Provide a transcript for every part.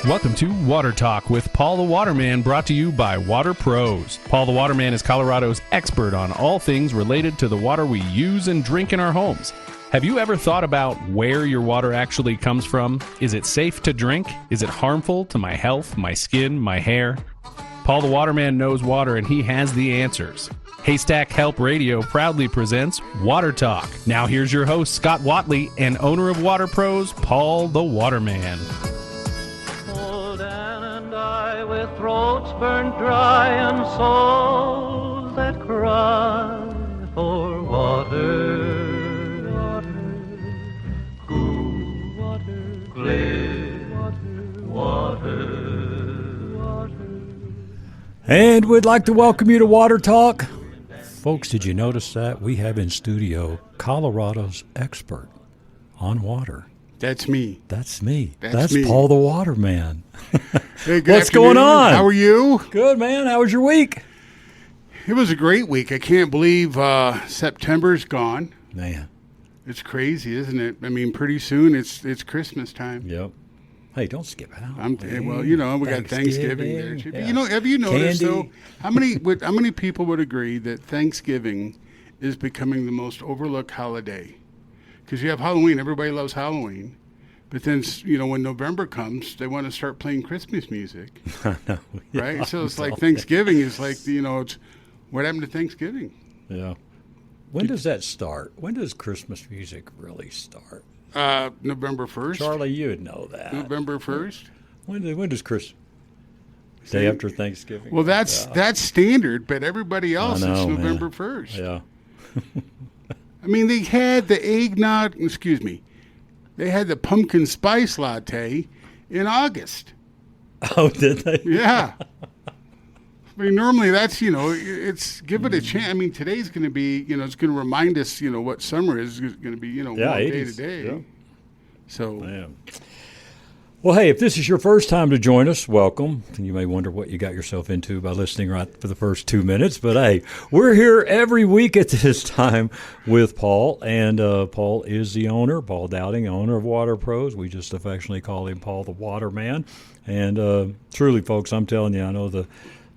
Welcome to Water Talk with Paul the Waterman, brought to you by Water Pros. Paul the Waterman is Colorado's expert on all things related to the water we use and drink in our homes. Have you ever thought about where your water actually comes from? Is it safe to drink? Is it harmful to my health, my skin, my hair? Paul the Waterman knows water, and he has the answers. Haystack Help Radio proudly presents Water Talk. Now here's your host, Scott Watley, and owner of Water Pros, Paul the Waterman. Old Ann and I, with throats burned dry and souls that cry for water, water, cool water, clear water. And we'd like to welcome you to Water Talk. Folks, did you notice that? We have in studio Colorado's expert on water. That's me. That's me. That's me. Paul the Waterman. Hey, good What's afternoon. going on? How are you? Good, man. How was your week? It was a great week. I can't believe September's gone. Man. It's crazy, isn't it? I mean, pretty soon it's Christmas time. Yep. Hey, don't skip out. Well, you know, we got Thanksgiving there too. Yeah. But, you know, have you noticed Candy. though? How many people would agree that Thanksgiving is becoming the most overlooked holiday? Because you have Halloween, everybody loves Halloween, but then when November comes, they want to start playing Christmas music, No, yeah, right? So it's like so- Thanksgiving is like it's what happened to Thanksgiving? Yeah. When does that start? When does Christmas music really start? November 1st. Charlie, you would know that. November 1st. When does Christmas? Day after Thanksgiving? Well, that's standard, but everybody else I know, it's man. November 1st. Yeah. I mean, they had the they had the pumpkin spice latte in August. Oh, did they? Yeah. I mean, normally that's, it's give it a chance. I mean, today's going to be, it's going to remind us, what summer is going to be, warm day to 80s. day. Yeah. So, Man. Well, hey, if this is your first time to join us, welcome. And you may wonder what you got yourself into by listening right for the first 2 minutes. But, hey, we're here every week at this time with Paul. And Paul is the owner, Paul Dowding, owner of Water Pros. We just affectionately call him Paul the Waterman. And truly, folks, I'm telling you, I know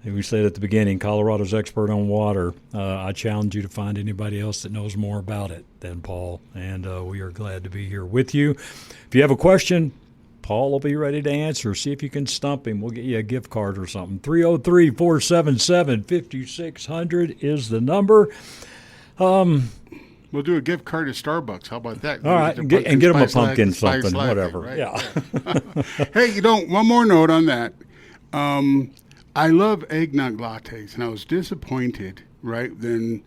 we said at the beginning, Colorado's expert on water. I challenge you to find anybody else that knows more about it than Paul. And we are glad to be here with you. If you have a question, Paul will be ready to answer. See if you can stump him. We'll get you a gift card or something. 303-477-5600 is the number. we'll do a gift card to Starbucks. How about that? All right, and get them a pumpkin something, whatever. Right? Yeah. Hey, one more note on that. I love eggnog lattes, and I was disappointed, right? Then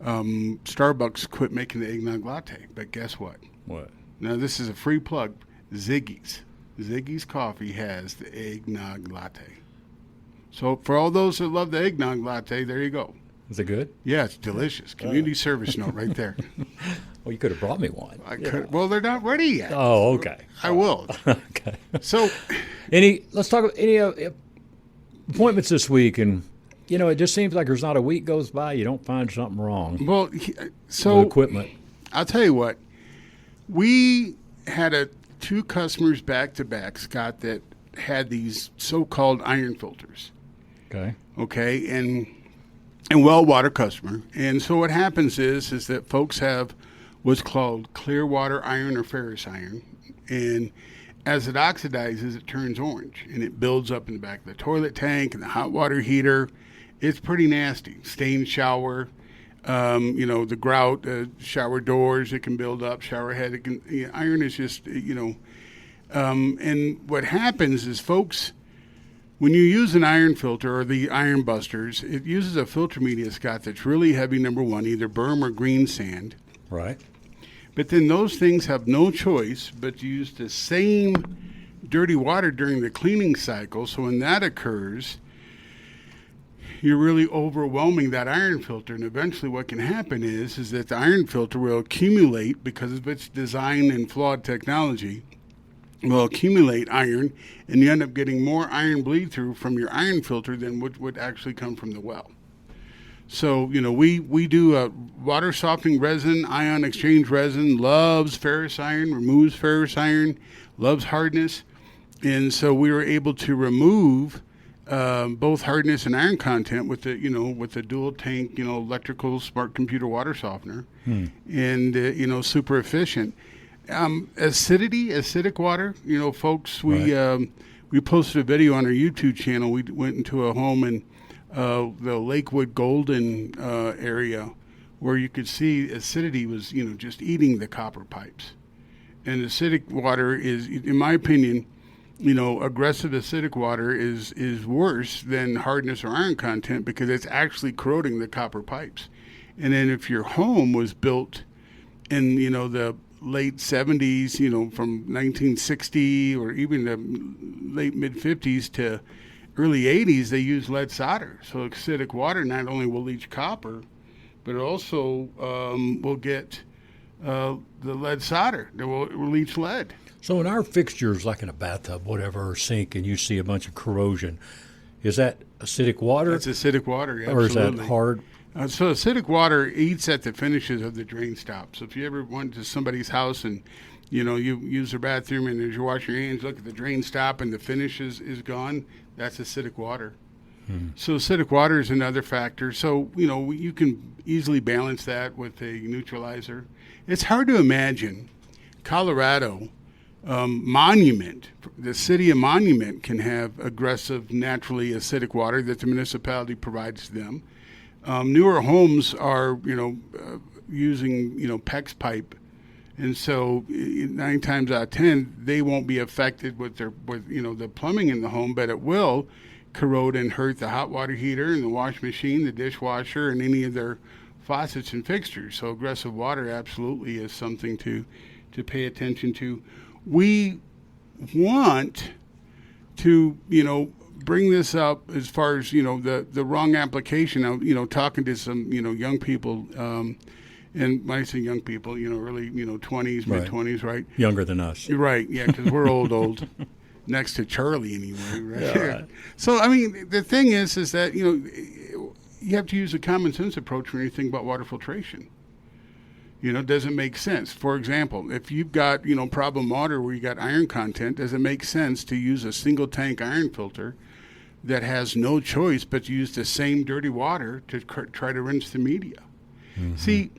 Starbucks quit making the eggnog latte. But guess what? What? Now, this is a free plug. Ziggy's. Ziggy's Coffee has the eggnog latte. So for all those that love the eggnog latte, there you go. Is it good? Yeah, it's delicious. Community service note right there. Well, you could have brought me one. I could. Well, they're not ready yet. Oh, okay. I will. Okay. So, Let's talk about any appointments this week. And, it just seems like there's not a week goes by you don't find something wrong well, with so equipment. I'll tell you what. We had two customers back to back, Scott, that had these so-called iron filters. Okay, and well water customer. And so what happens is that folks have what's called clear water iron or ferrous iron, and as it oxidizes, it turns orange, and it builds up in the back of the toilet tank and the hot water heater. It's pretty nasty. Stained shower, the grout, shower doors, it can build up, shower head. Iron is just, and what happens is, folks, when you use an iron filter or the iron busters, it uses a filter media, Scott, that's really heavy, number one, either berm or green sand. Right. But then those things have no choice but to use the same dirty water during the cleaning cycle. So when that occurs, you're really overwhelming that iron filter. And eventually what can happen is that the iron filter will accumulate, because of its design and flawed technology, will accumulate iron, and you end up getting more iron bleed through from your iron filter than would actually come from the well. So, we do a water softening resin, ion exchange resin, loves ferrous iron, removes ferrous iron, loves hardness. And so we were able to remove both hardness and iron content with the dual tank, electrical smart computer water softener, and super efficient. Acidic water, folks. We posted a video on our YouTube channel. We went into a home in the Lakewood Golden area where you could see acidity was just eating the copper pipes, and acidic water is, in my opinion, aggressive acidic water is worse than hardness or iron content because it's actually corroding the copper pipes. And then if your home was built in, the late 70s, from 1960 or even the late mid-50s to early 80s, they used lead solder. So acidic water not only will leach copper, but it also will get the lead solder that will leach lead. So in our fixtures, like in a bathtub, whatever, or sink, and you see a bunch of corrosion, is that acidic water? That's acidic water, yeah, or absolutely. is that hard? So acidic water eats at the finishes of the drain stop. So if you ever went to somebody's house and, you use their bathroom and as you're washing your hands, look at the drain stop and the finish is gone, that's acidic water. So acidic water is another factor. So, you can easily balance that with a neutralizer. It's hard to imagine Colorado Monument, the city of Monument can have aggressive, naturally acidic water that the municipality provides them. Newer homes are, using, PEX pipe. And so 9 times out of 10, they won't be affected with the plumbing in the home, but it will corrode and hurt the hot water heater and the wash machine, the dishwasher, and any of their faucets and fixtures. So aggressive water absolutely is something to pay attention to. We want to, bring this up as far as, the wrong application of, talking to some, young people, and when I say young people, early, 20s, mid-20s, right? Younger than us. Right, yeah, because we're old. Next to Charlie anyway, right? Yeah, right. So, the thing is that, you have to use a common sense approach when you think about water filtration. Does it make sense? For example, if you've got, problem water where you got iron content, does it make sense to use a single tank iron filter that has no choice but to use the same dirty water to try to rinse the media? Mm-hmm. See,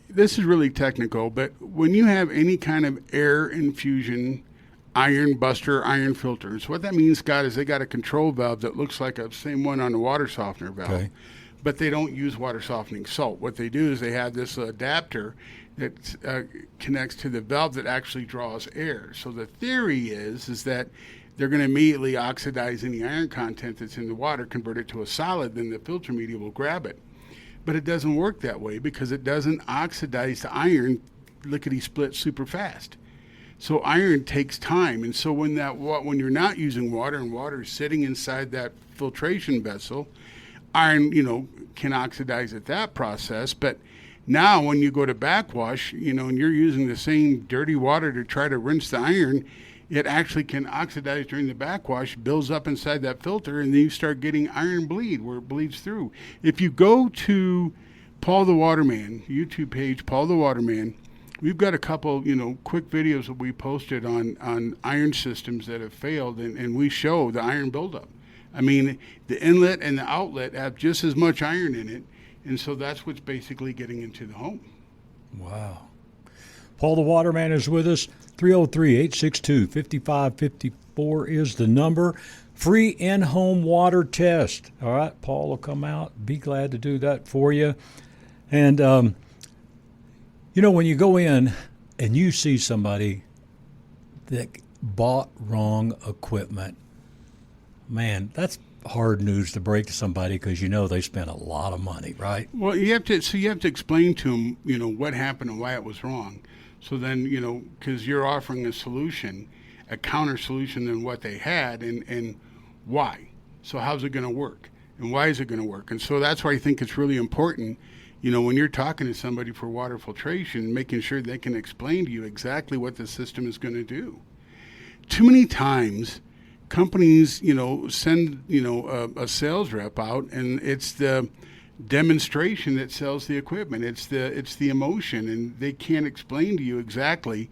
this is really technical, but when you have any kind of air infusion iron buster, iron filters, what that means, Scott, is they got a control valve that looks like the same one on the water softener valve. Okay. But they don't use water softening salt. What they do is they have this adapter that connects to the valve that actually draws air. So the theory is that they're going to immediately oxidize any iron content that's in the water, convert it to a solid, then the filter media will grab it. But it doesn't work that way because it doesn't oxidize the iron lickety-split super fast. So iron takes time. And so when you're not using water and water is sitting inside that filtration vessel, iron, can oxidize at that process. But now when you go to backwash, and you're using the same dirty water to try to rinse the iron, it actually can oxidize during the backwash, builds up inside that filter, and then you start getting iron bleed where it bleeds through. If you go to Paul the Waterman, YouTube page, Paul the Waterman, we've got a couple, quick videos that we posted on iron systems that have failed, and we show the iron buildup. The inlet and the outlet have just as much iron in it, and so that's what's basically getting into the home. Wow. Paul the Waterman is with us. 303-862-5554 is the number. Free in-home water test. All right, Paul will come out. Be glad to do that for you. And, when you go in and you see somebody that bought wrong equipment, man, that's hard news to break to somebody because they spent a lot of money, right? Well, you have to explain to them, what happened and why it was wrong. So then, because you're offering a solution, a counter solution than what they had, and why. So how's it going to work? And why is it going to work? And so that's why I think it's really important, when you're talking to somebody for water filtration, making sure they can explain to you exactly what the system is going to do. Too many times, companies, send, a sales rep out, and it's the demonstration that sells the equipment. It's the emotion, and they can't explain to you exactly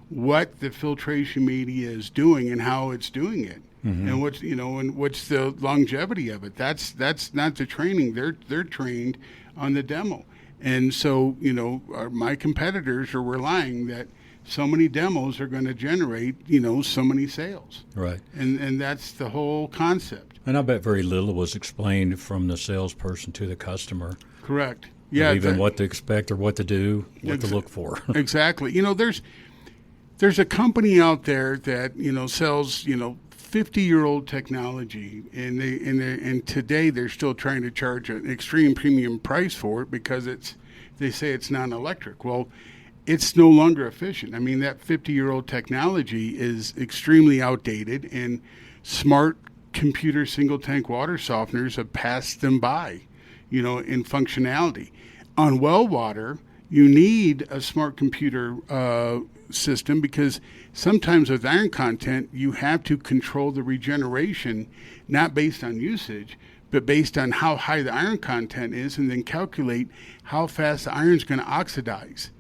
what the filtration media is doing and how it's doing it. And what's the longevity of it. That's not the training. They're trained on the demo. And so, my competitors are relying that so many demos are going to generate, so many sales. Right. And that's the whole concept. And I bet very little was explained from the salesperson to the customer. Correct. Yeah. Even what to expect or what to do, what to look for. Exactly. There's a company out there that, sells, 50-year-old technology, and today they're still trying to charge an extreme premium price for it because they say it's non-electric. Well, it's no longer efficient. I mean, that 50-year-old technology is extremely outdated, and smart computer single-tank water softeners have passed them by, in functionality. On well water, you need a smart computer system because sometimes with iron content, you have to control the regeneration, not based on usage, but based on how high the iron content is, and then calculate how fast the iron's going to oxidize.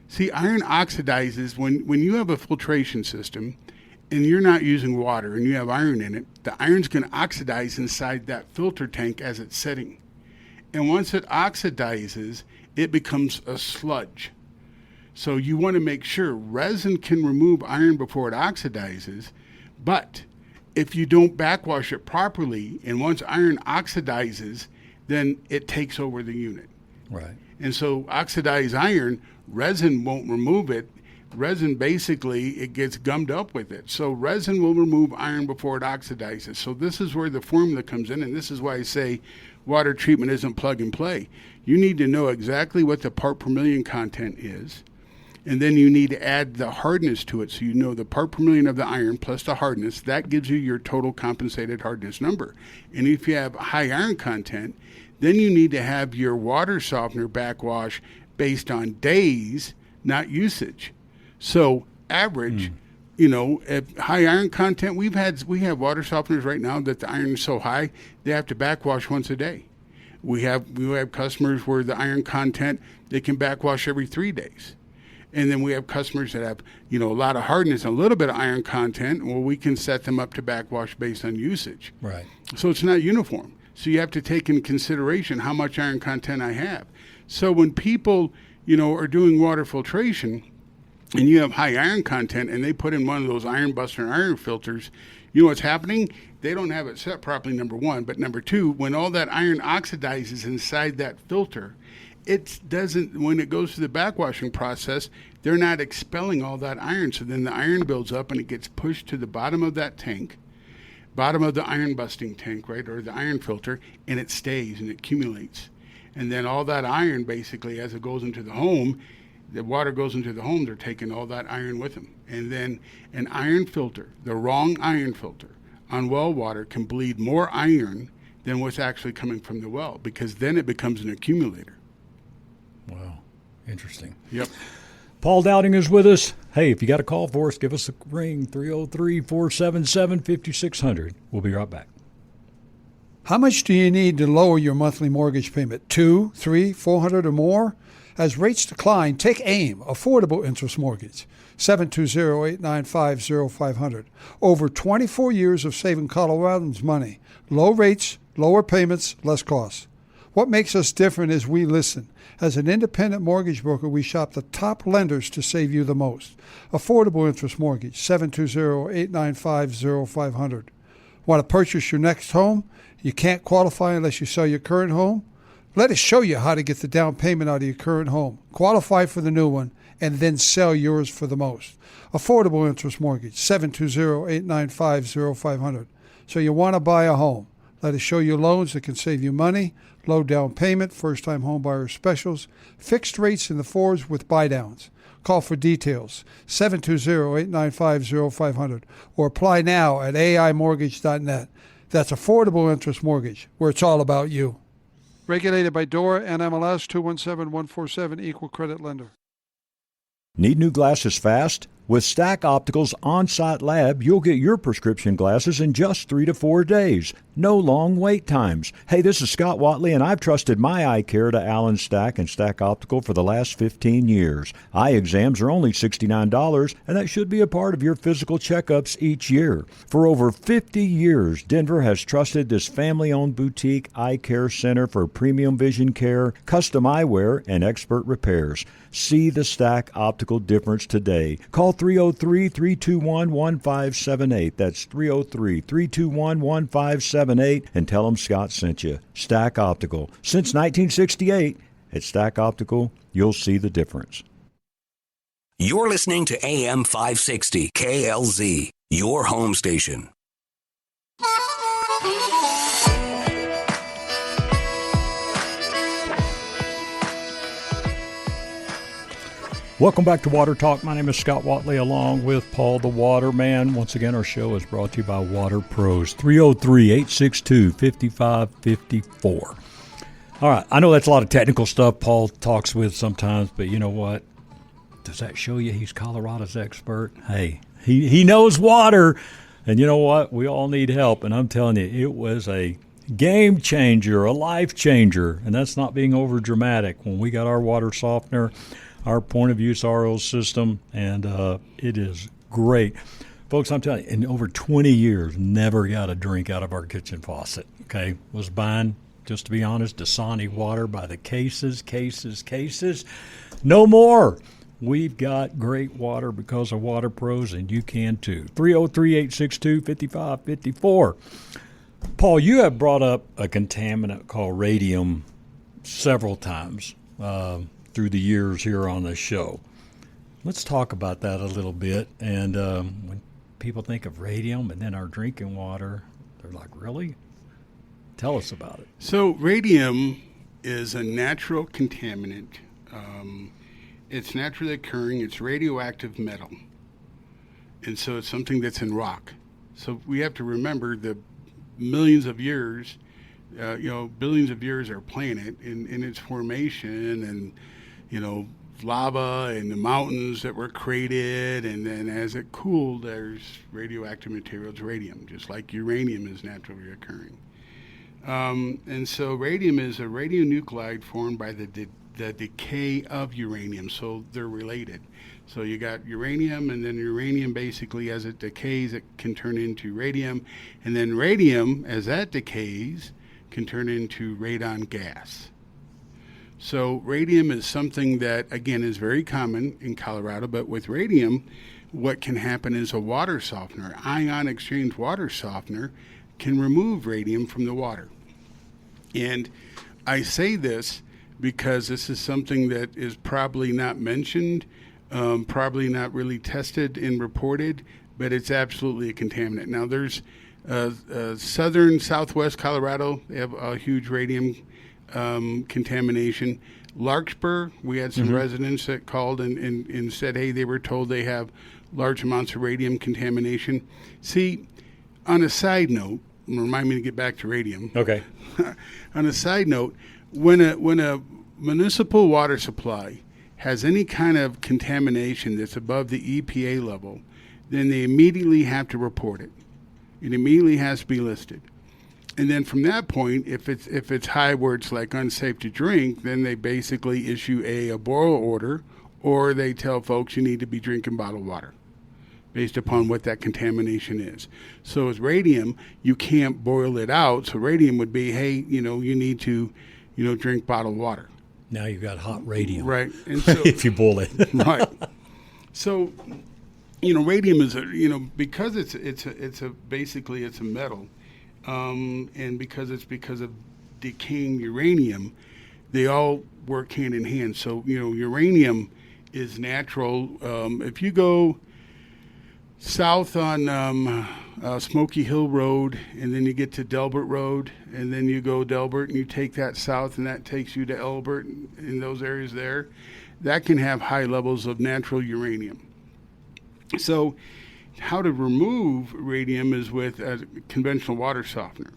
See, iron oxidizes when you have a filtration system and you're not using water and you have iron in it, the iron's going to oxidize inside that filter tank as it's setting. And once it oxidizes, it becomes a sludge. So you want to make sure resin can remove iron before it oxidizes, but if you don't backwash it properly, and once iron oxidizes, then it takes over the unit. Right. And so oxidized iron, resin won't remove it. Resin basically, it gets gummed up with it. So resin will remove iron before it oxidizes. So this is where the formula comes in, and this is why I say water treatment isn't plug and play. You need to know exactly what the part per million content is, and then you need to add the hardness to it. So you know the part per million of the iron plus the hardness. That gives you your total compensated hardness number. And if you have high iron content, then you need to have your water softener backwash based on days, not usage. So average, at high iron content, we have water softeners right now that the iron is so high, they have to backwash once a day. We have customers where the iron content, they can backwash every 3 days. And then we have customers that have, a lot of hardness and a little bit of iron content. Well, we can set them up to backwash based on usage. Right. So it's not uniform. So you have to take in consideration how much iron content I have. So when people, are doing water filtration and you have high iron content and they put in one of those iron buster iron filters, you know what's happening? They don't have it set properly, number one. But number two, when all that iron oxidizes inside that filter, when it goes through the backwashing process, they're not expelling all that iron. So then the iron builds up and it gets pushed to the bottom of that tank, bottom of the iron busting tank, right, or the iron filter, and it stays and it accumulates. And then all that iron, basically, as it goes into the home, the water goes into the home, they're taking all that iron with them. And then an iron filter, the wrong iron filter on well water can bleed more iron than what's actually coming from the well, because then it becomes an accumulator. Wow. Interesting. Yep. Paul Dowding is with us. Hey, if you got a call for us, give us a ring, 303-477-5600. We'll be right back. How much do you need to lower your monthly mortgage payment? $200, $300, $400 or more? As rates decline, take AIM, Affordable Interest Mortgage, 720-895-0500. Over 24 years of saving Coloradans money. Low rates, lower payments, less costs. What makes us different is we listen. As an independent mortgage broker, we shop the top lenders to save you the most. Affordable Interest Mortgage, 720-895-0500. Want to purchase your next home? You can't qualify unless you sell your current home? Let us show you how to get the down payment out of your current home, qualify for the new one, and then sell yours for the most. Affordable Interest Mortgage, 720-895-0500. So you want to buy a home. Let us show you loans that can save you money, low down payment, first-time home buyer specials, fixed rates in the 4s with buy-downs. Call for details, 720-895-0500, or apply now at aimortgage.net. That's Affordable Interest Mortgage, where it's all about you. Regulated by DORA and MLS 217147, Equal Credit Lender. Need new glasses fast? With Stack Optical's on-site lab, you'll get your prescription glasses in just 3 to 4 days. No long wait times. Hey, this is Scott Watley, and I've trusted my eye care to Allen Stack and Stack Optical for the last 15 years. Eye exams are only $69, and that should be a part of your physical checkups each year. For over 50 years, Denver has trusted this family-owned boutique eye care center for premium vision care, custom eyewear, and expert repairs. See the Stack Optical difference today. Call 303-321-1578. That's 303-321-1578 and tell them Scott sent you. Stack Optical. Since 1968, at Stack Optical, you'll see the difference. You're listening to AM 560 KLZ, your home station. Welcome back to Water Talk. My name is Scott Watley along with Paul the Waterman. Once again, our show is brought to you by Water Pros, 303-862-5554. All right, I know that's a lot of technical stuff Paul talks with sometimes, but you know what? Does that show you he's Colorado's expert? Hey, he knows water, and you know what? We all need help, and I'm telling you, it was a game changer, a life changer, and that's not being over dramatic. When we got our water softener, our point-of-use RO system, and it is great. Folks, I'm telling you, in over 20 years, never got a drink out of our kitchen faucet, okay? Was buying, just to be honest, Dasani water by the cases. No more. We've got great water because of Water Pros, and you can too. 303-862-5554. Paul, you have brought up a contaminant called radium several times through the years here on this show. Let's talk about that a little bit. And when people think of radium and then our drinking water, they're like, really? Tell us about it. So radium is a natural contaminant. It's naturally occurring. It's radioactive metal. And so it's something that's in rock. So we have to remember the millions of years, billions of years our planet in its formation, and lava and the mountains that were created, and then as it cooled, there's radioactive materials, radium, just like uranium is naturally occurring. And so radium is a radionuclide formed by the decay of uranium, so they're related. So you got uranium, and then uranium basically, as it decays, it can turn into radium, and then radium, as that decays, can turn into radon gas. So radium is something that, again, is very common in Colorado, but with radium, what can happen is a water softener, ion exchange water softener, can remove radium from the water. And I say this because this is something that is probably not mentioned, probably not really tested and reported, but it's absolutely a contaminant. Now, there's southern, southwest Colorado, they have a huge radium contamination. Larkspur, we had some residents that called and said, hey, they were told they have large amounts of radium contamination. See, on a side note, remind me to get back to radium. Okay. On a side note, when a municipal water supply has any kind of contamination that's above the EPA level, then they immediately have to report it. It immediately has to be listed. And then from that point, if it's high where it's like unsafe to drink, then they basically issue a boil order, or they tell folks you need to be drinking bottled water based upon what that contamination is. So with radium, you can't boil it out. So radium would be, hey, you need to, drink bottled water. Now you've got hot radium. Right. And so, if you boil it. Right. So, radium is because it's basically a metal. And because of decaying uranium, they all work hand in hand. So, uranium is natural. If you go south on Smoky Hill Road, and then you get to Delbert Road, and then you go Delbert, and you take that south, and that takes you to Elbert, in those areas there, that can have high levels of natural uranium. So how to remove radium is with a conventional water softener.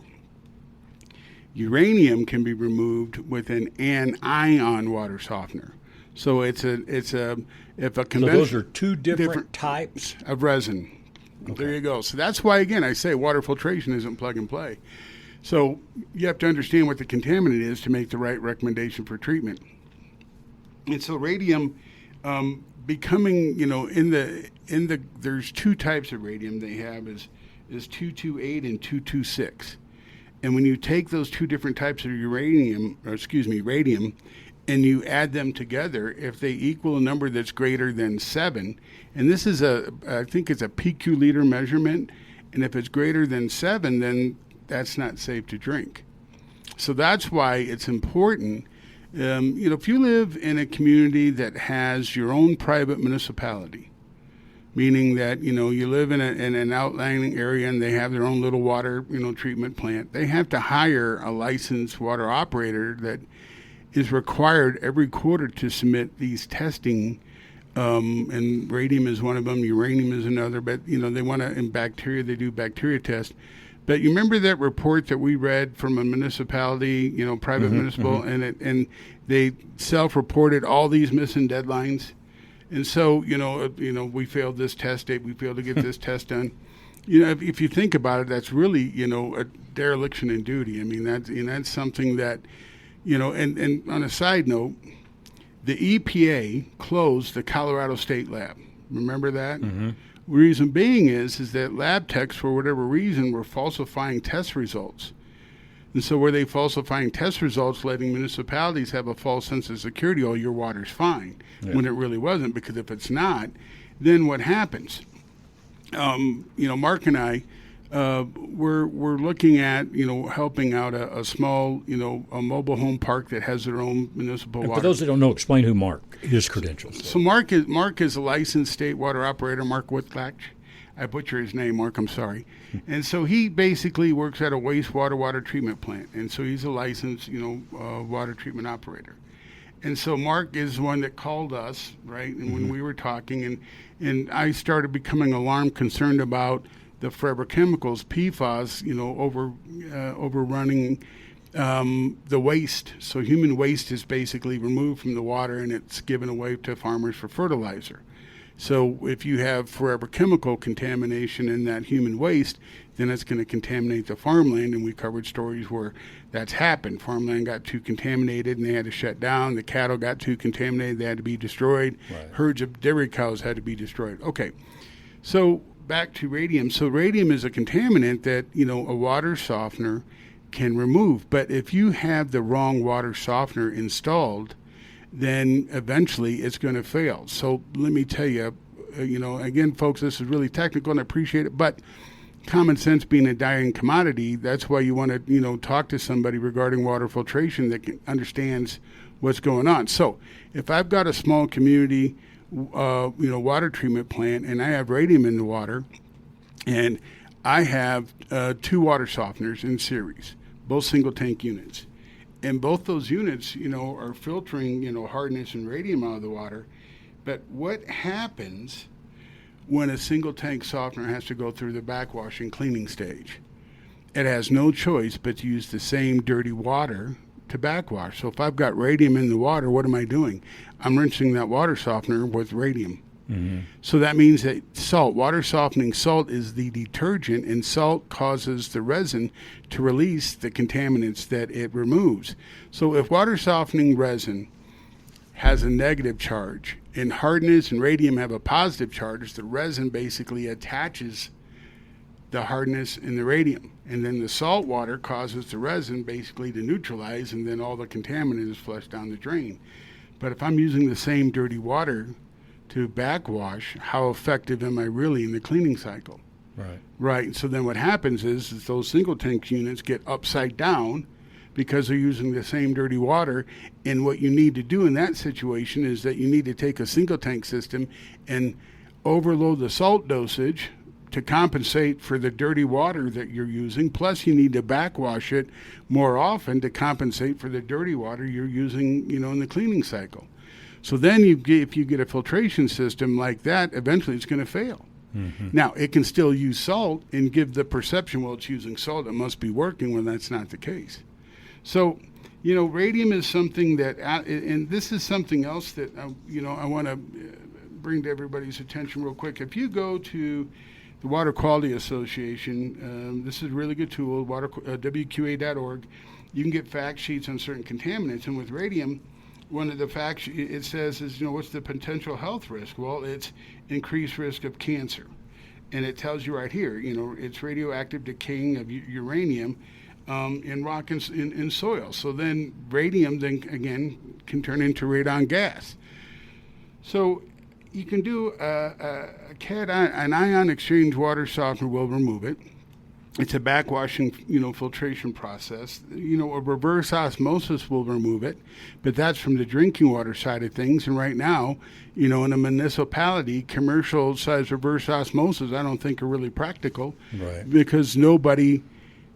Uranium can be removed with an anion water softener. So if a conventional, so those are two different types of resin. Okay. There you go. So that's why, again, I say water filtration isn't plug and play. So you have to understand what the contaminant is to make the right recommendation for treatment. And so radium becoming, there's two types of radium they have is 228 and 226. And when you take those two different types of radium, and you add them together, if they equal a number that's greater than 7, and this is I think it's a PQ liter measurement, and if it's greater than 7, then that's not safe to drink. So that's why it's important. If you live in a community that has your own private municipality, meaning that, you live in an outlying area and they have their own little water, treatment plant, they have to hire a licensed water operator that is required every quarter to submit these testing, and radium is one of them, uranium is another, but, they want to, in bacteria, they do bacteria tests. But you remember that report that we read from a municipality, private municipal, and they self-reported all these missing deadlines. And so, we failed this test date, we failed to get this test done. If you think about it, that's really, a dereliction in duty. I mean, that's something that, and on a side note, the EPA closed the Colorado State Lab. Remember that? Mm-hmm. Reason being is that lab techs, for whatever reason, were falsifying test results. And so were they falsifying test results, letting municipalities have a false sense of security, oh, your water's fine, when it really wasn't, because if it's not, then what happens? Mark and I, we're looking at, helping out a small, a mobile home park that has their own municipal water. For those that don't know, explain who Mark, his credentials. So Mark is a licensed state water operator, Mark Whitlatch. I butcher his name, Mark, I'm sorry. And so he basically works at a wastewater water treatment plant. And so he's a licensed, water treatment operator. And so Mark is the one that called us, right? And when we were talking, and I started becoming alarmed, concerned about the forever chemicals, PFAS, overrunning the waste. So human waste is basically removed from the water and it's given away to farmers for fertilizer. So if you have forever chemical contamination in that human waste, then it's going to contaminate the farmland. And we covered stories where that's happened. Farmland got too contaminated and they had to shut down. The cattle got too contaminated. They had to be destroyed. Right. Herds of dairy cows had to be destroyed. Okay. So back to radium. So radium is a contaminant that, a water softener can remove. But if you have the wrong water softener installed, then eventually it's going to fail. So let me tell you, again, folks, this is really technical and I appreciate it, but common sense being a dying commodity, that's why you want to, talk to somebody regarding water filtration that understands what's going on. So if I've got a small community, water treatment plant and I have radium in the water and I have 2 water softeners in series, both single tank units. And both those units, are filtering, hardness and radium out of the water. But what happens when a single tank softener has to go through the backwash and cleaning stage? It has no choice but to use the same dirty water to backwash. So if I've got radium in the water, what am I doing? I'm rinsing that water softener with radium. Mm-hmm. So that means that water softening salt is the detergent, and salt causes the resin to release the contaminants that it removes. So if water softening resin has a negative charge and hardness and radium have a positive charge, the resin basically attaches the hardness and the radium. And then the salt water causes the resin basically to neutralize, and then all the contaminant is flushed down the drain. But if I'm using the same dirty water to backwash, how effective am I really in the cleaning cycle? Right. So then what happens is those single tank units get upside down because they're using the same dirty water. And what you need to do in that situation is that you need to take a single tank system and overload the salt dosage to compensate for the dirty water that you're using. Plus you need to backwash it more often to compensate for the dirty water you're using, in the cleaning cycle. So then if you get a filtration system like that, eventually it's going to fail. Mm-hmm. Now, it can still use salt and give the perception, well, it's using salt, it must be working, when that's not the case. So, radium is something that, and this is something else that, I want to bring to everybody's attention real quick. If you go to the Water Quality Association. This is a really good tool, WQA.org. You can get fact sheets on certain contaminants, and with radium, one of the facts it says is, what's the potential health risk? Well, it's increased risk of cancer. And it tells you right here, it's radioactive decaying of uranium in rock and in soil. So then radium then again can turn into radon gas. So you can do an ion exchange water softener will remove it. It's a backwashing, filtration process. A reverse osmosis will remove it, but that's from the drinking water side of things. And right now, in a municipality, commercial size reverse osmosis, I don't think are really practical, right? Because nobody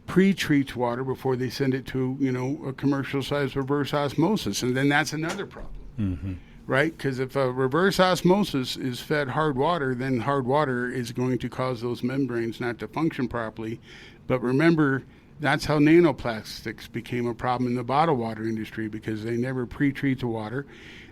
pre-treats water before they send it to, a commercial size reverse osmosis, and then that's another problem. Mm-hmm. Right? Because if a reverse osmosis is fed hard water, then hard water is going to cause those membranes not to function properly. But remember, that's how nanoplastics became a problem in the bottled water industry, because they never pre-treat the water.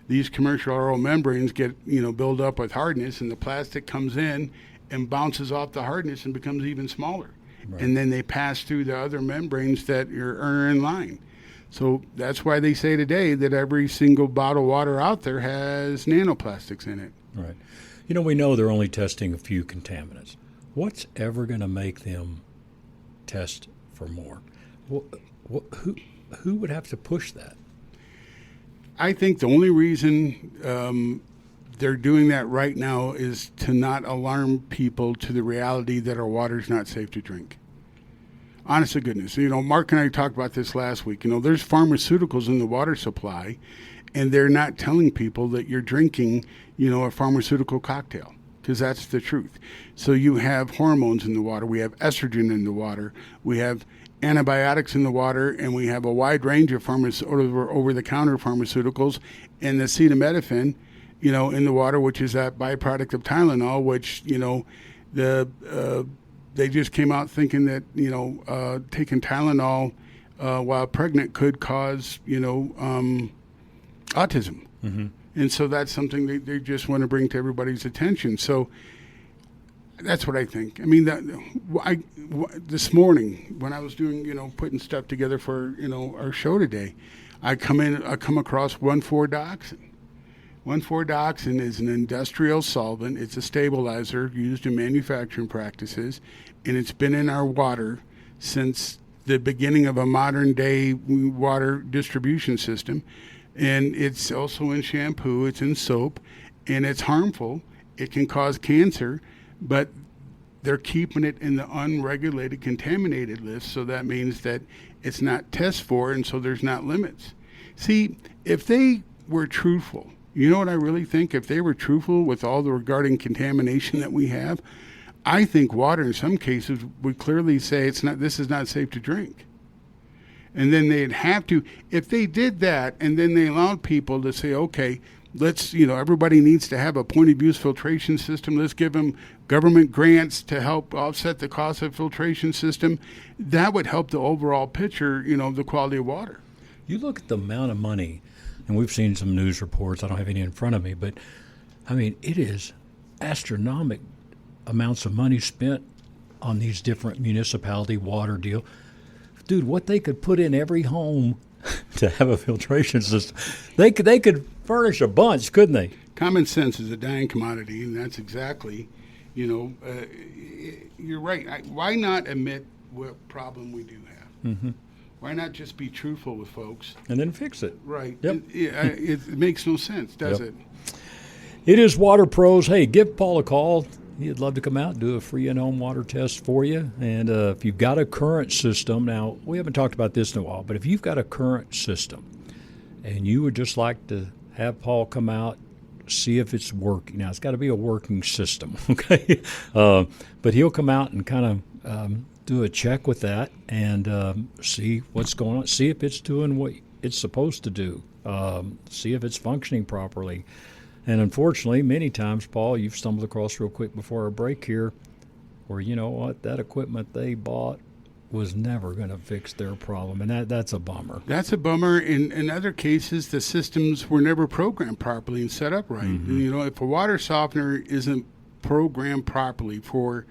These commercial RO membranes get, build up with hardness, and the plastic comes in and bounces off the hardness and becomes even smaller. Right. And then they pass through the other membranes that are in line. So that's why they say today that every single bottled water out there has nanoplastics in it. Right. We know they're only testing a few contaminants. What's ever going to make them test for more? Who would have to push that? I think the only reason they're doing that right now is to not alarm people to the reality that our water's not safe to drink. Honest to goodness. Mark and I talked about this last week. There's pharmaceuticals in the water supply, and they're not telling people that you're drinking, a pharmaceutical cocktail, because that's the truth. So you have hormones in the water. We have estrogen in the water. We have antibiotics in the water, and we have a wide range of over-the-counter pharmaceuticals, and the acetaminophen, in the water, which is that byproduct of Tylenol, which, they just came out thinking that, taking Tylenol while pregnant could cause, autism. Mm-hmm. And so that's something they just want to bring to everybody's attention. So that's what I think. I mean, this morning when I was doing, putting stuff together for, our show today, I come across 1,4-dioxane. 1,4-dioxane is an industrial solvent. It's a stabilizer used in manufacturing practices, and it's been in our water since the beginning of a modern-day water distribution system. And it's also in shampoo, it's in soap, and it's harmful. It can cause cancer, but they're keeping it in the unregulated contaminated list, so that means that it's not test for, and so there's not limits. See, if they were truthful, you know what I really think? If they were truthful with all the regarding contamination that we have, I think water in some cases would clearly say this is not safe to drink. And then they'd have to, if they did that, and then they allowed people to say, okay, let's, everybody needs to have a point of use filtration system. Let's give them government grants to help offset the cost of filtration system. That would help the overall picture, the quality of water. You look at the amount of money, and we've seen some news reports. I don't have any in front of me, but I mean, it is astronomical amounts of money spent on these different municipality water deal. Dude, what they could put in every home to have a filtration system, they could furnish a bunch, couldn't they? Common sense is a dying commodity, and that's exactly, you're right. Why not admit what problem we do have? Mm-hmm. Why not just be truthful with folks? And then fix it. Right. Yep. It makes no sense, does it? It is Water Pros. Hey, give Paul a call. He'd love to come out and do a free in-home water test for you. And if you've got a current system, now, we haven't talked about this in a while, but if you've got a current system and you would just like to have Paul come out, see if it's working. Now, it's got to be a working system, okay? But he'll come out and kind of do a check with that and see what's going on, see if it's doing what it's supposed to do, see if it's functioning properly. And unfortunately, many times, Paul, you've stumbled across real quick before our break here where, you know what, that equipment they bought was never going to fix their problem, and that's a bummer. That's a bummer. In other cases, the systems were never programmed properly and set up right. Mm-hmm. If a water softener isn't programmed properly for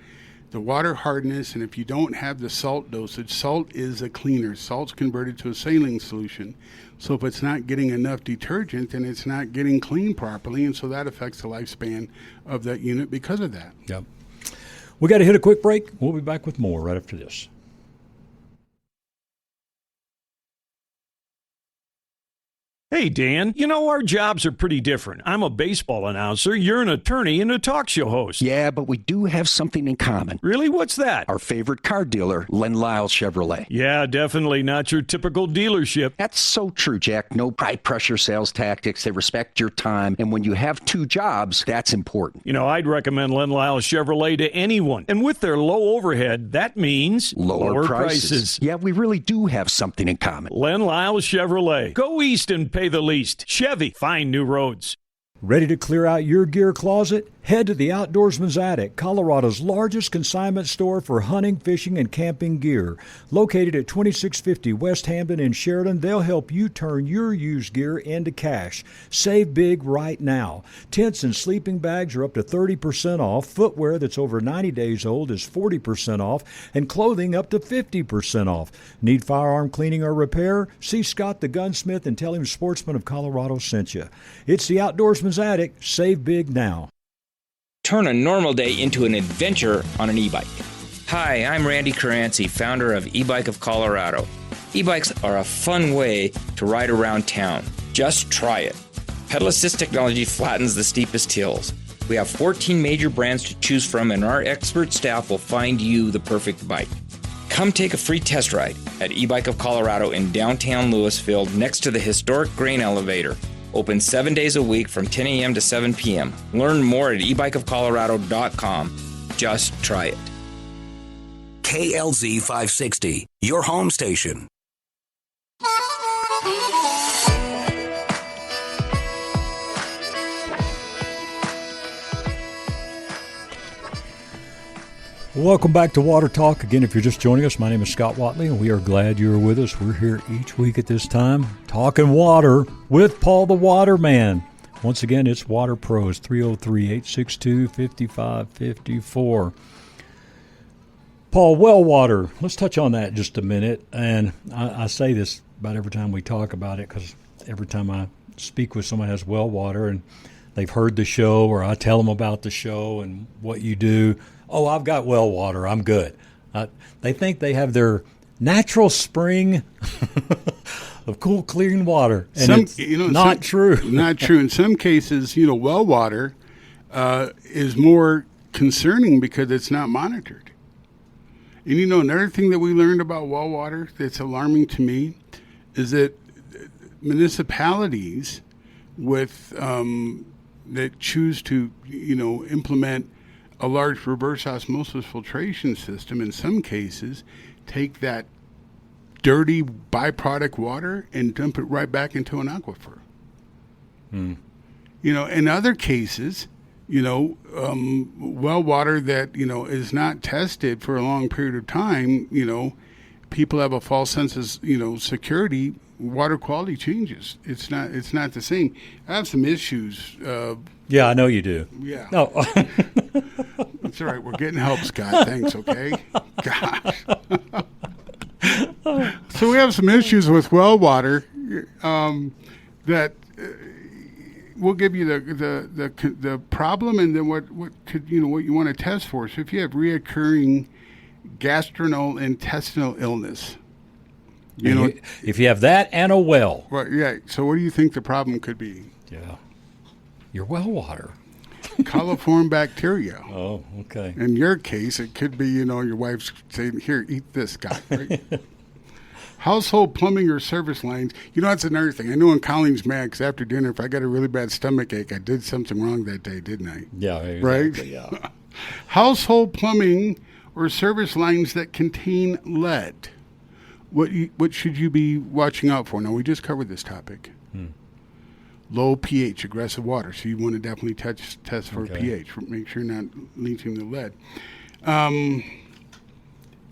the water hardness, and if you don't have the salt dosage, salt is a cleaner. Salt's converted to a saline solution. So if it's not getting enough detergent, then it's not getting clean properly, and so that affects the lifespan of that unit because of that. Yep. We got to hit a quick break. We'll be back with more right after this. Hey, Dan, you know, our jobs are pretty different. I'm a baseball announcer. You're an attorney and a talk show host. Yeah, but we do have something in common. Really? What's that? Our favorite car dealer, Len Lyle Chevrolet. Yeah, definitely not your typical dealership. That's so true, Jack. No high-pressure sales tactics. They respect your time. And when you have two jobs, that's important. You know, I'd recommend Len Lyle Chevrolet to anyone. And with their low overhead, that means lower prices. Yeah, we really do have something in common. Len Lyle Chevrolet. Go east and pay the least. Chevy, find new roads. Ready to clear out your gear closet? Head to the Outdoorsman's Attic, Colorado's largest consignment store for hunting, fishing, and camping gear. Located at 2650 West Hampton in Sheridan, they'll help you turn your used gear into cash. Save big right now. Tents and sleeping bags are up to 30% off. Footwear that's over 90 days old is 40% off, and clothing up to 50% off. Need firearm cleaning or repair? See Scott the Gunsmith and tell him Sportsman of Colorado sent you. It's the Outdoorsman's Attic. Save big now. Turn a normal day into an adventure on an e-bike. Hi, I'm Randy Caranci, founder of E-Bike of Colorado. E-bikes are a fun way to ride around town. Just try it. Pedal assist technology flattens the steepest hills. We have 14 major brands to choose from, and our expert staff will find you the perfect bike. Come take a free test ride at E-Bike of Colorado in downtown Louisville next to the historic grain elevator. Open 7 days a week from 10 a.m. to 7 p.m. Learn more at ebikeofcolorado.com. Just try it. KLZ 560, your home station. Welcome back to Water Talk. Again, if you're just joining us, my name is Scott Watley, and we are glad you're with us. We're here each week at this time talking water with Paul the Waterman. Once again, it's Water Pros, 303-862-5554. Paul, well water. Let's touch on that just a minute. And I say this about every time we talk about it, because every time I speak with someone who has well water and they've heard the show, or I tell them about the show and what you do, oh, I've got well water, I'm good. They think they have their natural spring of cool, clean water, and it's not true. Not true. In some cases, well water is more concerning because it's not monitored. And another thing that we learned about well water that's alarming to me is that municipalities that choose to implement a large reverse osmosis filtration system, in some cases, take that dirty byproduct water and dump it right back into an aquifer. In other cases, well water that, is not tested for a long period of time, people have a false sense of, security. Water quality changes. It's not the same. I have some issues. Yeah, I know you do. Yeah. No. That's all right. We're getting help, Scott. Thanks, okay? Gosh. So we have some issues with well water that we'll give you the problem, and then what you want to test for. So if you have reoccurring gastrointestinal illness, if you have that and a well. Right, yeah. So what do you think the problem could be? Yeah. Your well water. Coliform bacteria. Oh, okay. In your case, it could be, your wife's saying, here, eat this, Scott. Right? Household plumbing or service lines. That's another thing. I know when Colleen's mad because after dinner, if I got a really bad stomach ache, I did something wrong that day, didn't I? Yeah. Exactly, right? Yeah. Household plumbing or service lines that contain lead. What should you be watching out for? Now, we just covered this topic. Low pH, aggressive water. So you want to definitely test for pH. Make sure you're not leaching the lead.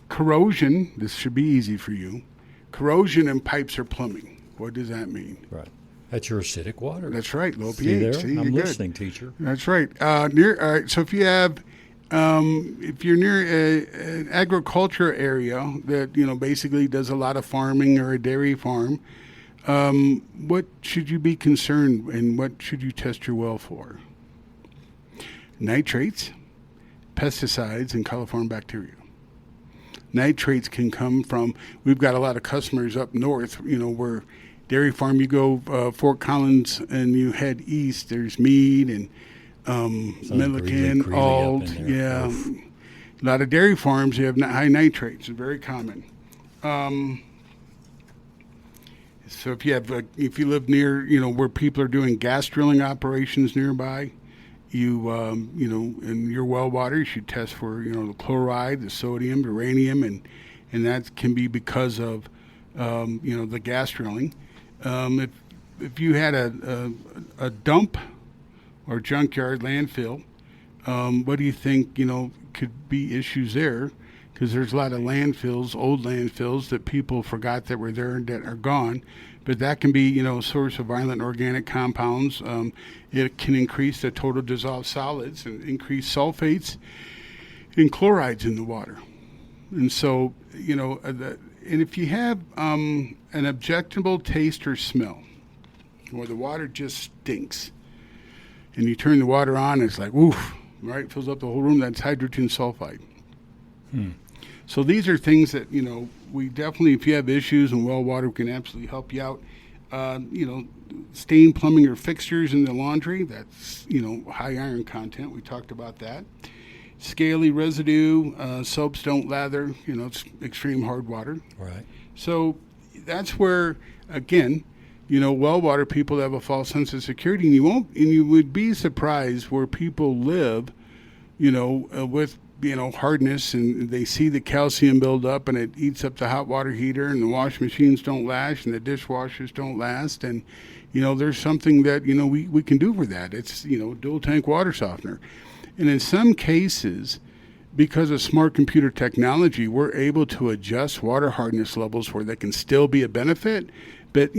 Corrosion. This should be easy for you. Corrosion in pipes or plumbing. What does that mean? Right. That's your acidic water. That's right. Low See pH. there? See, I'm you're listening, good. teacher. That's right. All right. So if you have if you're near an agriculture area that, basically does a lot of farming or a dairy farm, what should you be concerned and what should you test your well for? Nitrates, pesticides, and coliform bacteria. Nitrates can come from, we've got a lot of customers up north, where dairy farm, you go Fort Collins and you head east, there's Meade and Milliken, Ald, yeah. Oof. A lot of dairy farms, you have high nitrates. It's very common. So if you live near, where people are doing gas drilling operations nearby, in your well water, you should test for, the chloride, the sodium, the radium, and that can be because of, the gas drilling. If you had a dump or junkyard landfill, what do you think, could be issues there? Because there's a lot of landfills, old landfills that people forgot that were there and that are gone. But that can be, a source of violent organic compounds. It can increase the total dissolved solids and increase sulfates and chlorides in the water. And so, and if you have an objectionable taste or smell, or the water just stinks, and you turn the water on, it's like, oof, right? Fills up the whole room. That's hydrogen sulfide. So these are things that, we definitely, if you have issues in well water, we can absolutely help you out. Stained plumbing or fixtures in the laundry, that's, high iron content. We talked about that. Scaly residue, soaps don't lather, it's extreme hard water. Right. So that's where, again, well water people have a false sense of security, and you would be surprised where people live, with hardness, and they see the calcium build up and it eats up the hot water heater, and the wash machines don't last and the dishwashers don't last, and there's something that we can do for that. It's dual tank water softener, and in some cases, because of smart computer technology, we're able to adjust water hardness levels where they can still be a benefit. But,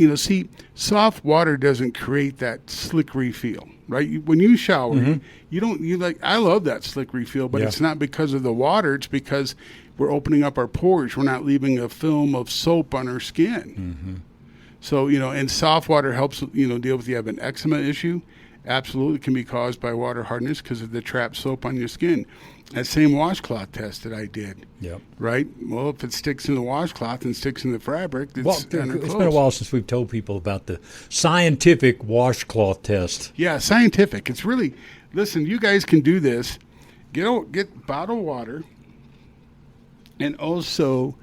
soft water doesn't create that slickery feel, right? When you shower, I love that slickery feel, but it's not because of the water. It's because we're opening up our pores. We're not leaving a film of soap on our skin. So, and soft water helps, deal with if you have an eczema issue. Absolutely can be caused by water hardness because of the trapped soap on your skin. That same washcloth test that I did, right? Well, if it sticks in the washcloth and sticks in the fabric, it's been a while since we've told people about the scientific washcloth test. Yeah, scientific. It's really, listen, you guys can do this. Get bottled water and also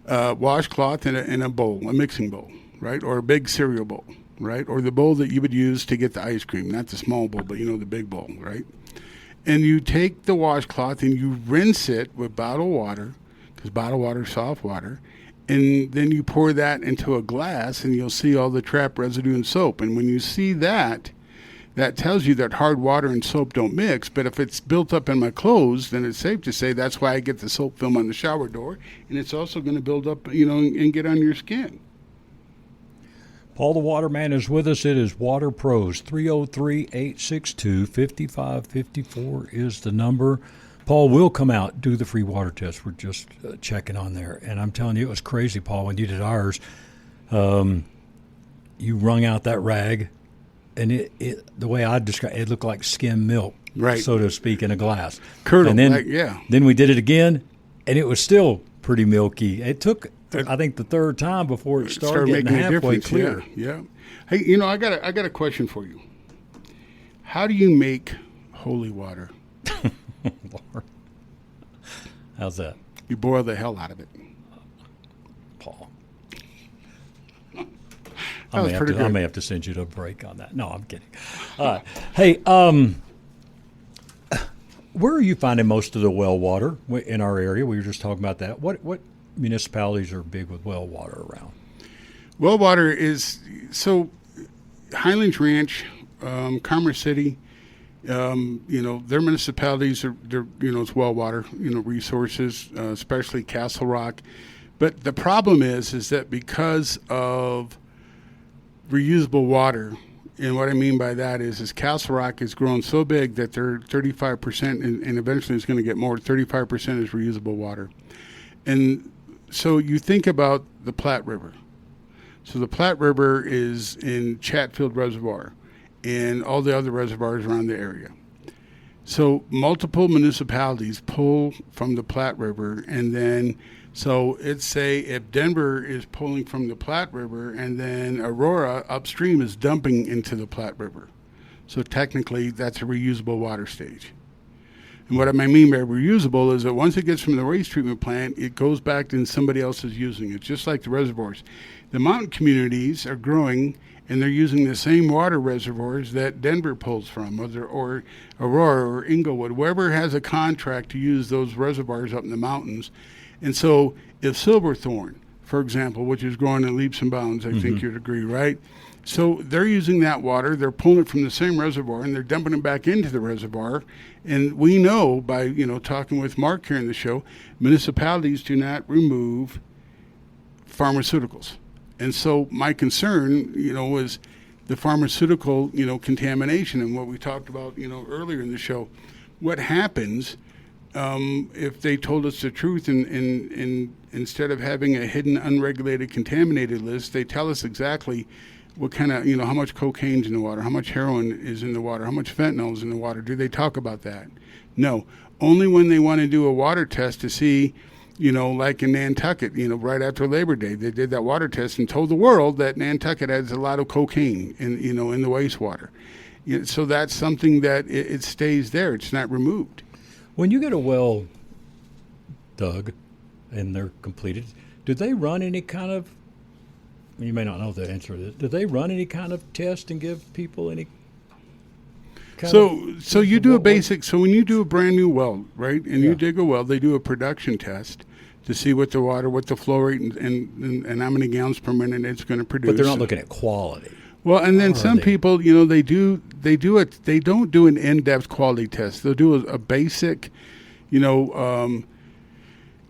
washcloth in a bowl, a mixing bowl, right? Or a big cereal bowl, right? Or the bowl that you would use to get the ice cream, not the small bowl, but the big bowl, right? And you take the washcloth and you rinse it with bottled water, because bottled water is soft water, and then you pour that into a glass and you'll see all the trapped residue and soap. And when you see that, that tells you that hard water and soap don't mix. But if it's built up in my clothes, then it's safe to say that's why I get the soap film on the shower door, and it's also going to build up, and get on your skin. Paul the Waterman is with us. It is Water Pros. 303-862-5554 is the number. Paul will come out, do the free water test. We're just checking on there. And I'm telling you, it was crazy, Paul, when you did ours. You wrung out that rag, and it the way I describe it looked like skim milk, right, so to speak, in a glass. Curdle, and then, then we did it again, and it was still pretty milky. It took, I think, the third time before it started getting making halfway a difference. clear. Yeah. Hey, I got a question for you. How do you make holy water? Lord. How's that? You boil the hell out of it. Paul. I may have to send you to a break on that. No, I'm kidding. Hey, where are you finding most of the well water in our area? We were just talking about that. What municipalities are big with well water around? Well water is, so Highlands Ranch, Commerce City, their municipalities are, it's well water, resources, especially Castle Rock. But the problem is that because of reusable water, And what I mean by that is Castle Rock has grown so big that they're 35%, and eventually it's going to get more. 35% is reusable water. And so you think about the Platte River. So the Platte River is in Chatfield Reservoir and all the other reservoirs around the area. So multiple municipalities pull from the Platte River, and then so it's say if Denver is pulling from the Platte River, and then Aurora upstream is dumping into the Platte River. So technically that's a reusable water stage. And what I mean by reusable is that once it gets from the waste treatment plant, it goes back and somebody else is using it, just like the reservoirs. The mountain communities are growing, and they're using the same water reservoirs that Denver pulls from, or Aurora or Inglewood, whoever has a contract to use those reservoirs up in the mountains. And so if Silverthorne, for example, which is growing in leaps and bounds, I think you'd agree, right? So they're using that water, they're pulling it from the same reservoir, and they're dumping it back into the reservoir. And we know by, talking with Mark here in the show, municipalities do not remove pharmaceuticals. And so my concern, was the pharmaceutical, contamination, and what we talked about, earlier in the show. What happens if they told us the truth and instead of having a hidden, unregulated, contaminated list, they tell us exactly what kind of, how much cocaine's in the water, how much heroin is in the water, how much fentanyl is in the water. Do they talk about that? No. Only when they want to do a water test to see, like in Nantucket, right after Labor Day, they did that water test and told the world that Nantucket has a lot of cocaine in the wastewater. So that's something that it stays there. It's not removed. When you get a well dug and they're completed, do they run any kind of, you may not know the answer to this, do they run any kind of test and give people any So you do a basic, so when you do a brand new well, right, and you dig a well, they do a production test to see what the water, what the flow rate and how many gallons per minute it's going to produce. But they're not looking at quality. Well, and then some people, they don't do an in-depth quality test. They'll do a basic,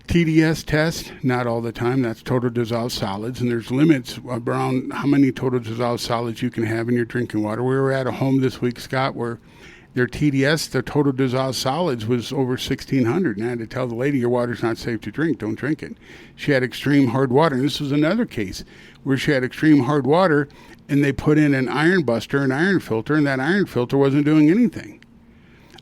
TDS test, not all the time. That's total dissolved solids, and there's limits around how many total dissolved solids you can have in your drinking water. We were at a home this week, Scott, where their TDS, their total dissolved solids, was over 1,600. And I had to tell the lady, your water's not safe to drink. Don't drink it. She had extreme hard water. And this was another case where she had extreme hard water, and they put in an iron buster, an iron filter, and that iron filter wasn't doing anything.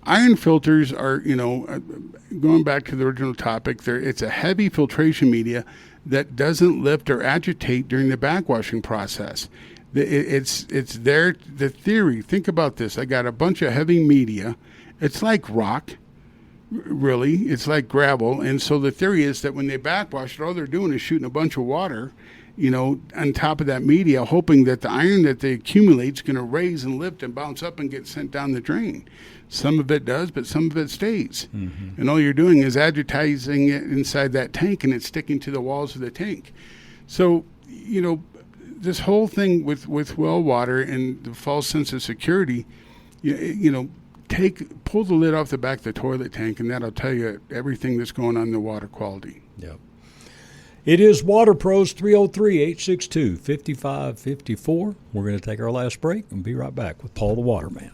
Iron filters are, going back to the original topic, it's a heavy filtration media that doesn't lift or agitate during the backwashing process. It's there, the theory, think about this. I got a bunch of heavy media. It's like rock, really. It's like gravel. And so the theory is that when they backwash it, all they're doing is shooting a bunch of water, on top of that media, hoping that the iron that they accumulate is going to raise and lift and bounce up and get sent down the drain. Some of it does, but some of it stays. Mm-hmm. And all you're doing is agitating it inside that tank, and it's sticking to the walls of the tank. So, this whole thing with well water and the false sense of security, pull the lid off the back of the toilet tank, and that'll tell you everything that's going on in the water quality. Yep. It is Water Pros 303-862-5554. We're going to take our last break and be right back with Paul the Waterman.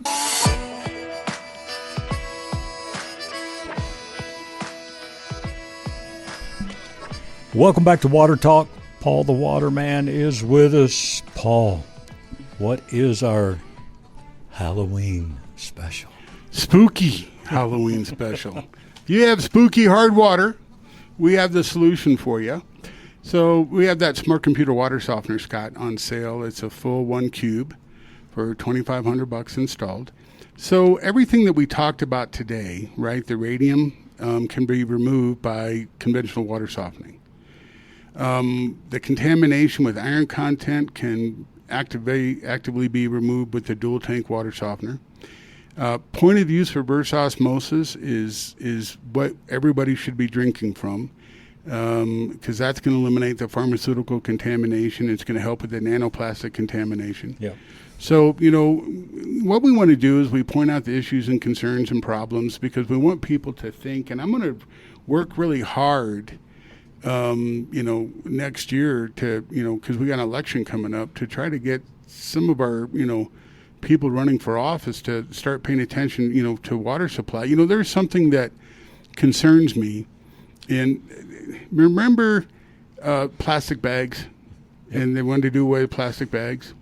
Welcome back to Water Talk. Paul the Waterman is with us. Paul, what is our Halloween special? Spooky Halloween special. If you have spooky hard water, we have the solution for you. So we have that Smart Computer Water Softener, Scott, on sale. It's a full 1 cube for $2,500 installed. So everything that we talked about today, right, the radium can be removed by conventional water softening. The contamination with iron content can actively be removed with the dual tank water softener. Point of use reverse osmosis is what everybody should be drinking from, because that's going to eliminate the pharmaceutical contamination. It's going to help with the nanoplastic contamination. Yeah. So, what we want to do is we point out the issues and concerns and problems, because we want people to think, and I'm going to work really hard next year to, because we got an election coming up, to try to get some of our, people running for office to start paying attention, to water supply. There's something that concerns me. And remember plastic bags, and they wanted to do away with plastic bags.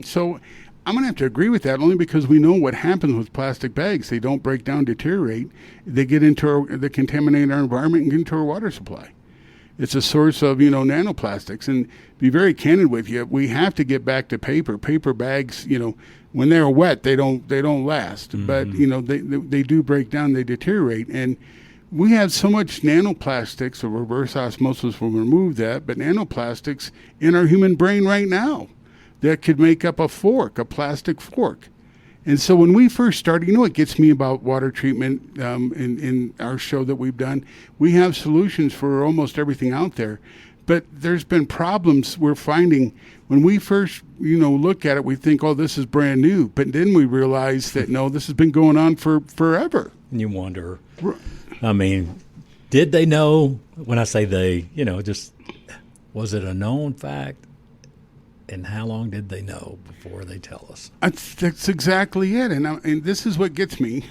So I'm going to have to agree with that, only because we know what happens with plastic bags. They don't break down, deteriorate. They get into they contaminate our environment and get into our water supply. It's a source of, nanoplastics. And be very candid with you, we have to get back to paper. Paper bags, when they're wet, they don't last. Mm-hmm. But, they do break down, they deteriorate. And we have so much nanoplastics, or reverse osmosis will remove that, but nanoplastics in our human brain right now that could make up a plastic fork. And so when we first started, what gets me about water treatment in our show that we've done, we have solutions for almost everything out there. But there's been problems we're finding. When we first, look at it, we think, oh, this is brand new. But then we realize that, no, this has been going on for forever. And you wonder, did they know? When I say they, just was it a known fact? And how long did they know before they tell us? That's exactly it. And this is what gets me,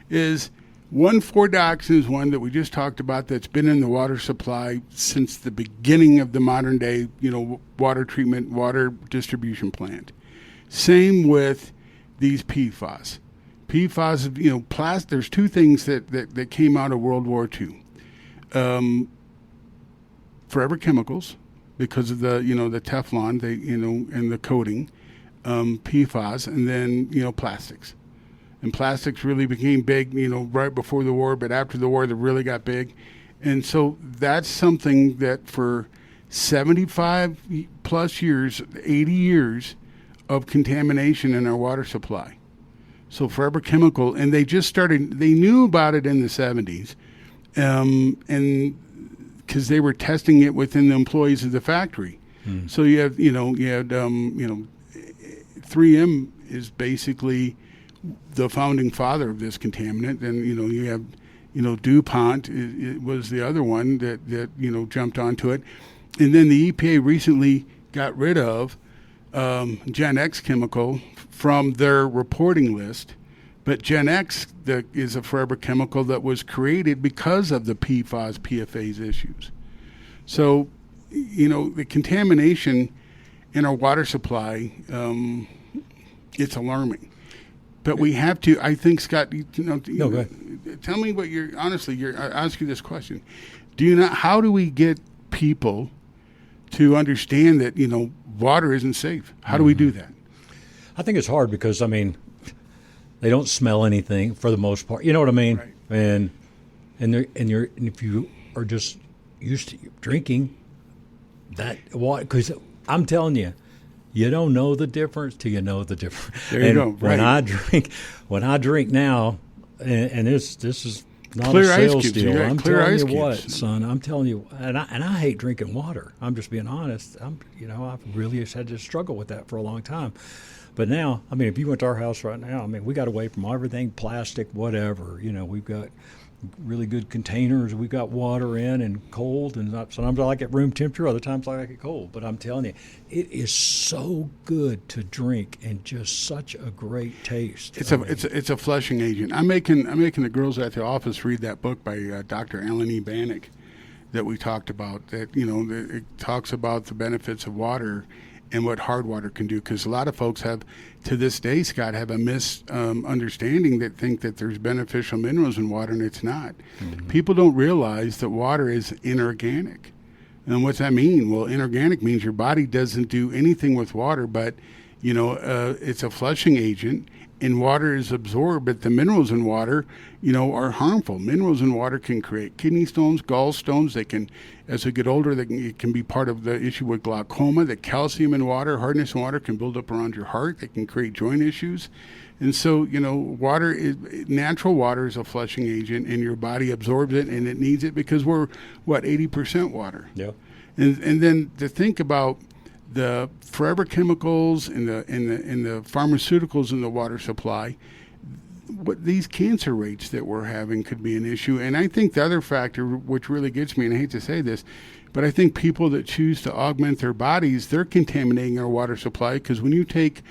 is 1,4-dioxane is one that we just talked about that's been in the water supply since the beginning of the modern day, water treatment, water distribution plant. Same with these PFAS. PFAS, there's two things that came out of World War II. Forever chemicals, because of the Teflon, and the coating, PFAS, and then plastics. And plastics really became big, right before the war, but after the war they really got big. And so that's something that for 75 plus years, 80 years of contamination in our water supply. So forever chemical, and they knew about it in the 70s, and because they were testing it within the employees of the factory. So you had 3M is basically the founding father of this contaminant, and you have DuPont it was the other one that jumped onto it, and then the EPA recently got rid of Gen X chemical from their reporting list. But Gen X is a forever chemical that was created because of the PFAS, PFAS issues. So, the contamination in our water supply, it's alarming. But we have to, I think, Scott, No, go ahead. Tell me what I ask you this question. How do we get people to understand that, water isn't safe? How do we do that? I think it's hard because, they don't smell anything for the most part. You know what I mean? Right. And if you are just used to drinking that water, because I'm telling you, you don't know the difference till you know the difference. There you go. Right. When I drink now, and this is not clear a sales ice cubes. deal. I'm telling you cubes. what, son. I'm telling you, and I hate drinking water. I'm just being honest. I've really had to struggle with that for a long time. But now, if you went to our house right now, we got away from everything, plastic, whatever. We've got really good containers. We've got water in and cold, and sometimes I like it room temperature, other times I like it cold. But I'm telling you, it is so good to drink and just such a great taste. It's a flushing agent. I'm making the girls at the office read that book by Dr. Alan E. Bannock that we talked about. That it talks about the benefits of water and what hard water can do, because a lot of folks have, to this day, Scott, have a misunderstanding that think that there's beneficial minerals in water, and it's not. Mm-hmm. People don't realize that water is inorganic. And what's that mean? Well, inorganic means your body doesn't do anything with water, but it's a flushing agent, and water is absorbed, but the minerals in water, are harmful. Minerals in water can create kidney stones, gallstones. They can, as they get older, it can be part of the issue with glaucoma. The calcium in water, hardness in water can build up around your heart. They can create joint issues. And so, natural water is a flushing agent, and your body absorbs it, and it needs it because we're, 80% water. Yeah. And then to think about the forever chemicals and the pharmaceuticals in the water supply, what these cancer rates that we're having could be an issue. And I think the other factor, which really gets me, and I hate to say this, but I think people that choose to augment their bodies, they're contaminating our water supply, because when you take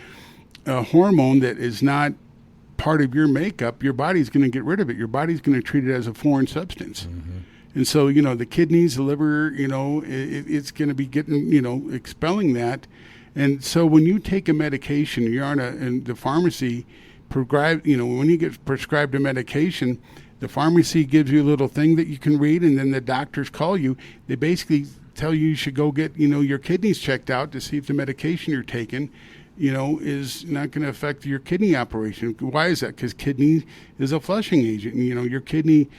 a hormone that is not part of your makeup, your body's going to get rid of it. Your body's going to treat it as a foreign substance. And so, the kidneys, the liver, it's going to be getting, expelling that. And so when you take a medication, you're in the pharmacy, when you get prescribed a medication, the pharmacy gives you a little thing that you can read, and then the doctors call you. They basically tell you should go get, your kidneys checked out to see if the medication you're taking, is not going to affect your kidney operation. Why is that? Because kidney is a flushing agent. And, your kidney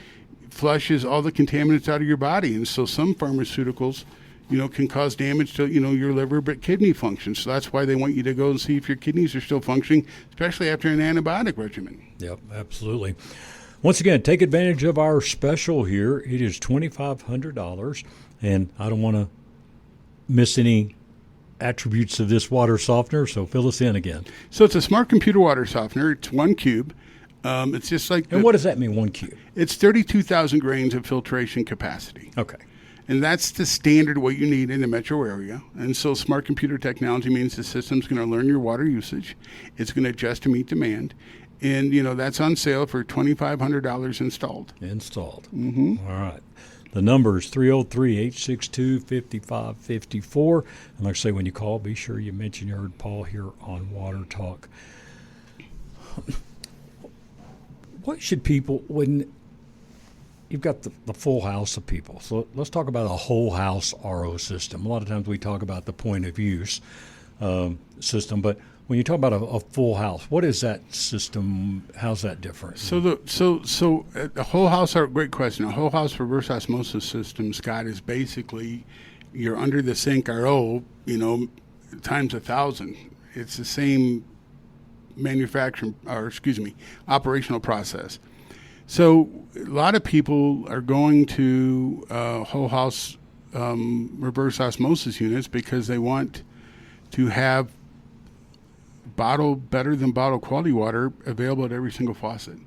flushes all the contaminants out of your body. And so some pharmaceuticals, can cause damage to, your liver, but kidney function. So that's why they want you to go and see if your kidneys are still functioning, especially after an antibiotic regimen. Yep, absolutely. Once again, take advantage of our special here. It is $2,500, and I don't want to miss any attributes of this water softener, so fill us in again. So it's a smart computer water softener. It's 1 cube. It's just like... And what does that mean, 1 cube? It's 32,000 grains of filtration capacity. Okay. And that's the standard what you need in the metro area. And so smart computer technology means the system's going to learn your water usage. It's going to adjust to meet demand. And, that's on sale for $2,500 installed. Installed. Mm-hmm. All right. The number is 303-862-5554. And like I say, when you call, be sure you mention you heard Paul here on Water Talk. What should people, when you've got the full house of people, so let's talk about a whole house RO system. A lot of times we talk about the point of use system, but when you talk about a full house, what is that system? How's that different? So the whole house, great question. A whole house reverse osmosis system, Scott, is basically you're under the sink RO, times 1,000. It's the same operational process. So a lot of people are going to whole house reverse osmosis units because they want to have better than bottle quality water available at every single faucet.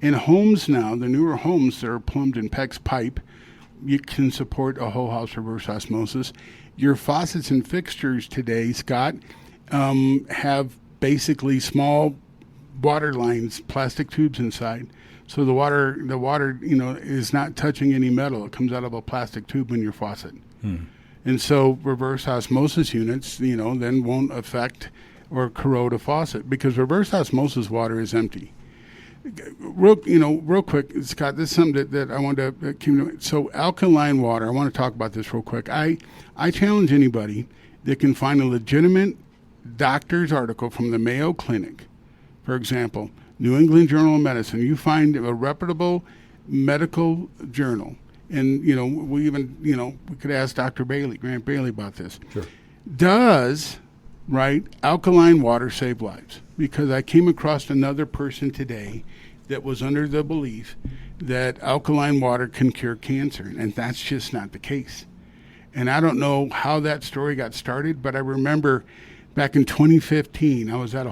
In homes now, the newer homes that are plumbed in PEX pipe, you can support a whole house reverse osmosis. Your faucets and fixtures today, Scott, have basically small water lines, plastic tubes inside. So the water, is not touching any metal. It comes out of a plastic tube in your faucet. And so reverse osmosis units, then won't affect or corrode a faucet because reverse osmosis water is empty. Real quick, Scott, this is something that I want to keep. So alkaline water, I want to talk about this real quick. I challenge anybody that can find a legitimate doctor's article from the Mayo Clinic, for example, New England Journal of Medicine. You find a reputable medical journal. And, we could ask Dr. Grant Bailey about this. Sure. Does alkaline water save lives? Because I came across another person today that was under the belief that alkaline water can cure cancer, and that's just not the case. And I don't know how that story got started, but I remember back in 2015, I was at a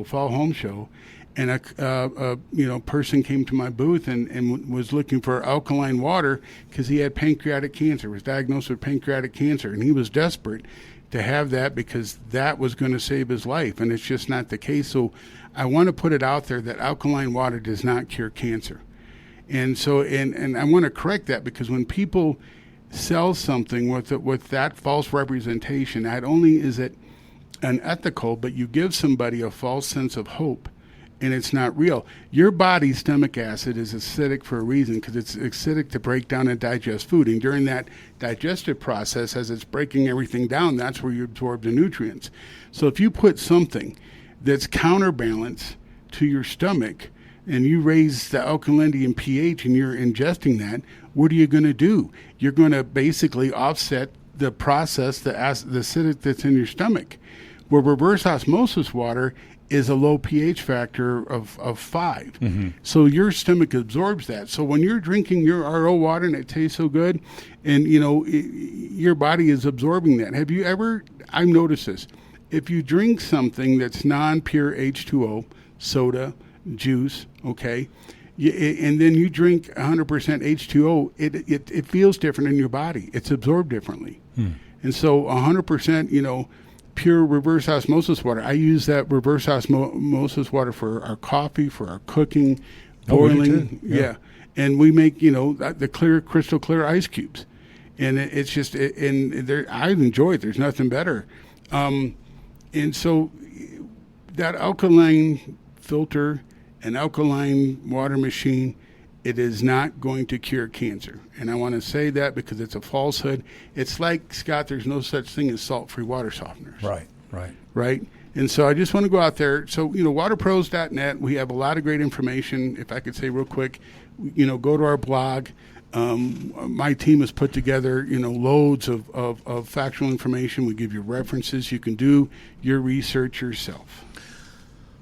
fall home show, and a person came to my booth and was looking for alkaline water because he had pancreatic cancer, was diagnosed with pancreatic cancer, and he was desperate to have that because that was going to save his life, and it's just not the case. So I want to put it out there that alkaline water does not cure cancer. And so, and I want to correct that because when people sell something with that false representation, not only is it unethical, but you give somebody a false sense of hope, and it's not real. Your body's stomach acid is acidic for a reason because it's acidic to break down and digest food. And during that digestive process, as it's breaking everything down, that's where you absorb the nutrients. So if you put something that's counterbalanced to your stomach and you raise the alkalinity and pH and you're ingesting that, what are you going to do? You're going to basically offset the process, the acidic that's in your stomach. Where reverse osmosis water is a low pH factor of 5. Mm-hmm. So your stomach absorbs that. So when you're drinking your RO water and it tastes so good, and your body is absorbing that. Have you ever, I've noticed this, if you drink something that's non-pure H2O, soda, juice, okay, and then you drink 100% H2O, it feels different in your body. It's absorbed differently. And so 100%, pure reverse osmosis water. I use that reverse osmosis water for our coffee, for our cooking, boiling. Yeah. And we make, the clear, crystal clear ice cubes. And it's just, I enjoy it. There's nothing better. And so that alkaline filter, an alkaline water machine, it is not going to cure cancer. And I want to say that because it's a falsehood. It's like, Scott, there's no such thing as salt-free water softeners. Right? And so I just want to go out there. So, waterpros.net, we have a lot of great information. If I could say real quick, go to our blog. My team has put together, loads of factual information. We give you references. You can do your research yourself.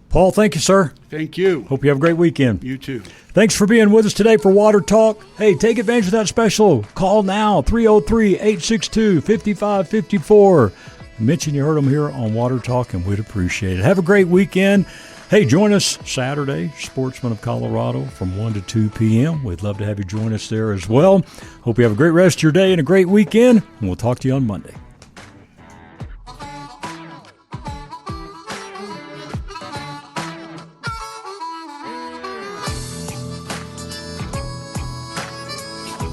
Paul, thank you, sir. Thank you. Hope you have a great weekend. You too. Thanks for being with us today for Water Talk. Hey, take advantage of that special. Call now, 303-862-5554. Mention you heard them here on Water Talk, and we'd appreciate it. Have a great weekend. Hey, join us Saturday, Sportsman of Colorado, from 1 to 2 p.m. We'd love to have you join us there as well. Hope you have a great rest of your day and a great weekend, and we'll talk to you on Monday.